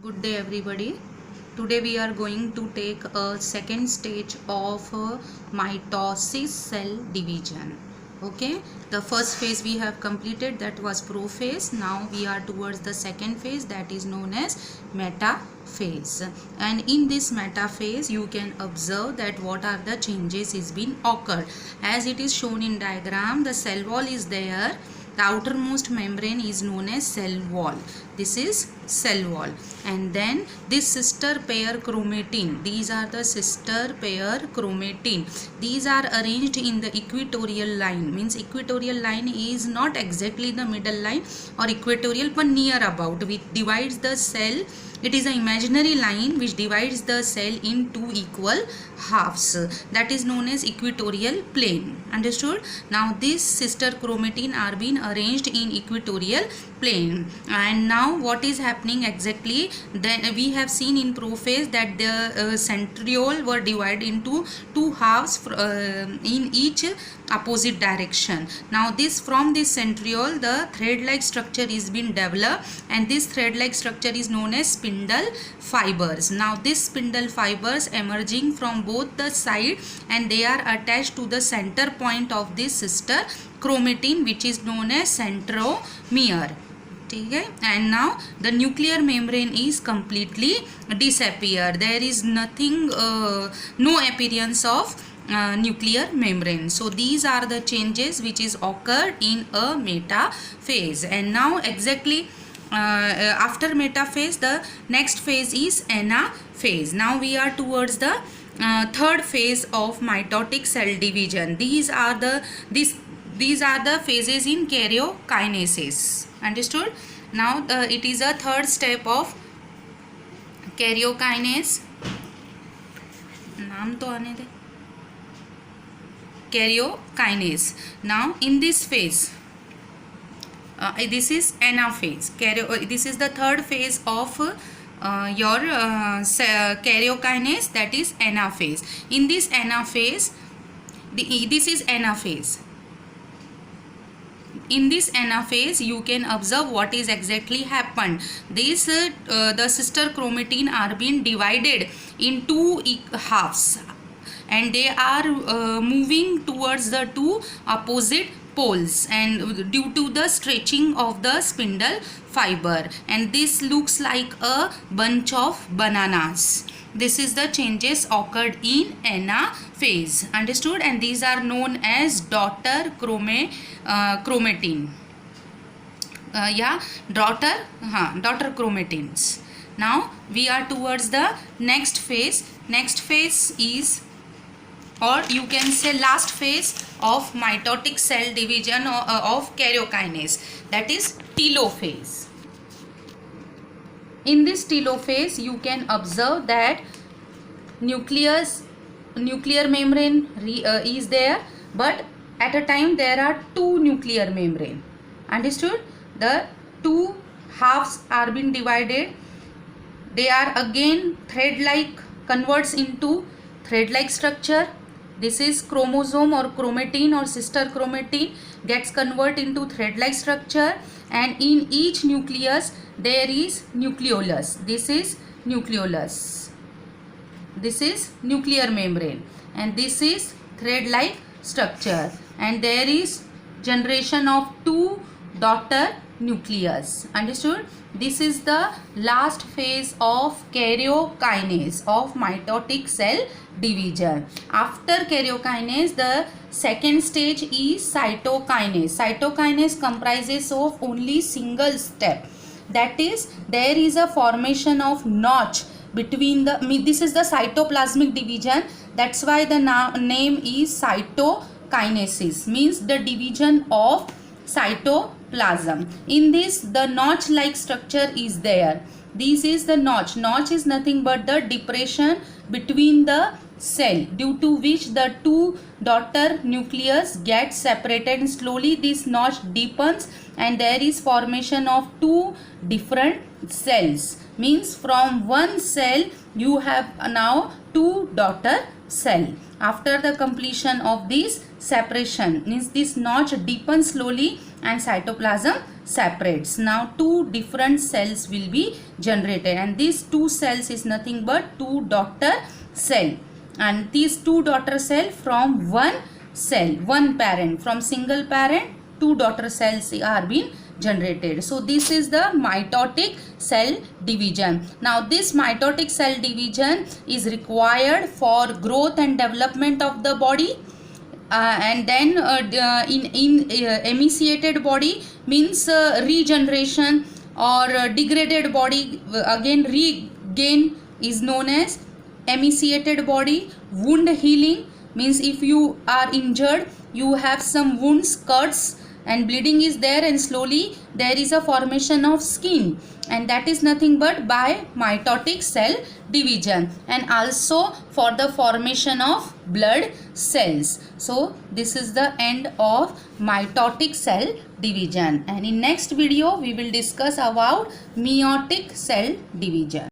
Good day everybody. Today we are going to take a second stage of mitosis cell division. Okay, the first phase we have completed, that was prophase. Now we are towards the second phase, that is known as metaphase. And in this metaphase you can observe that what are the changes is been occurred. As it is shown in diagram, the cell wall is there. The outermost membrane is known as cell wall. This is cell wall. And then this sister pair chromatin. These are the sister pair chromatin. These are arranged in the equatorial line. Means equatorial line is not exactly the middle line or equatorial, but near about, which divides the cell. It is an imaginary line which divides the cell in two equal halves. That is known as equatorial plane. Understood? Now this sister chromatin are being arranged in equatorial plane. And now what is happening exactly? Then we have seen in prophase that the centriole were divided into two halves in each opposite direction. Now this, from this centriole, the thread-like structure is being developed, and this thread-like structure is known as spindle fibers. Now this spindle fibers emerging from both the side, and they are attached to the center point of this sister chromatin, which is known as centromere. Okay? And now the nuclear membrane is completely disappeared. There is nothing, no appearance of nuclear membrane. So these are the changes which is occurred in a metaphase. And now exactly after metaphase, the next phase is anaphase. Now we are towards the third phase of mitotic cell division. These are the phases in karyokinesis. Understood? Now it is a third step of karyokinase. नाम तो आने दे. Karyokinase. Now in this phase, this is anaphase. This is the third phase of your karyokinase, that is anaphase. In this anaphase, this is anaphase. In this anaphase you can observe what is exactly happened. This the sister chromatin are being divided in two halves, and they are moving towards the two opposite poles, and due to the stretching of the spindle fiber, and this looks like a bunch of bananas. This is the changes occurred in anaphase. Understood? And these are known as daughter chromatin. Daughter chromatins. Now we are towards the next phase. Next phase is, or you can say last phase of mitotic cell division of karyokinase, that is telophase. In this telophase you can observe that nuclear membrane is there, but at a time there are two nuclear membrane. Understood? The two halves are being divided. They are again thread-like, converts into thread-like structure. This is chromosome or chromatin or sister chromatin gets converted into thread-like structure, and in each nucleus there is nucleolus. This is nucleolus. This is nuclear membrane, and this is thread-like structure, and there is generation of two daughter nucleus. Understood? This is the last phase of karyokinase of mitotic cell division. After karyokinase, the second stage is cytokinase. Cytokinase comprises of only single step. That is, there is a formation of notch between the, this is the cytoplasmic division. That's why the name is cytokinesis, means the division of cytoplasm. In this, the notch like structure is there. This is the notch. Notch is nothing but the depression between the cell, due to which the two daughter nucleus get separated, and slowly this notch deepens and there is formation of two different cells. means from one cell you have now two daughter cell. After the completion of this separation, means this notch deepens slowly and cytoplasm separates. Now two different cells will be generated, and these two cells is nothing but two daughter cell, and these two daughter cell from one cell, one parent, from single parent two daughter cells are being generated. So this is the mitotic cell division. Now this mitotic cell division is required for growth and development of the body, and then in emaciated body means regeneration, or degraded body again regain is known as emaciated body. Wound healing means if you are injured, you have some wounds, cuts, and bleeding is there, and slowly there is a formation of skin, and that is nothing but by mitotic cell division, and also for the formation of blood cells. So this is the end of mitotic cell division, and in next video we will discuss about meiotic cell division.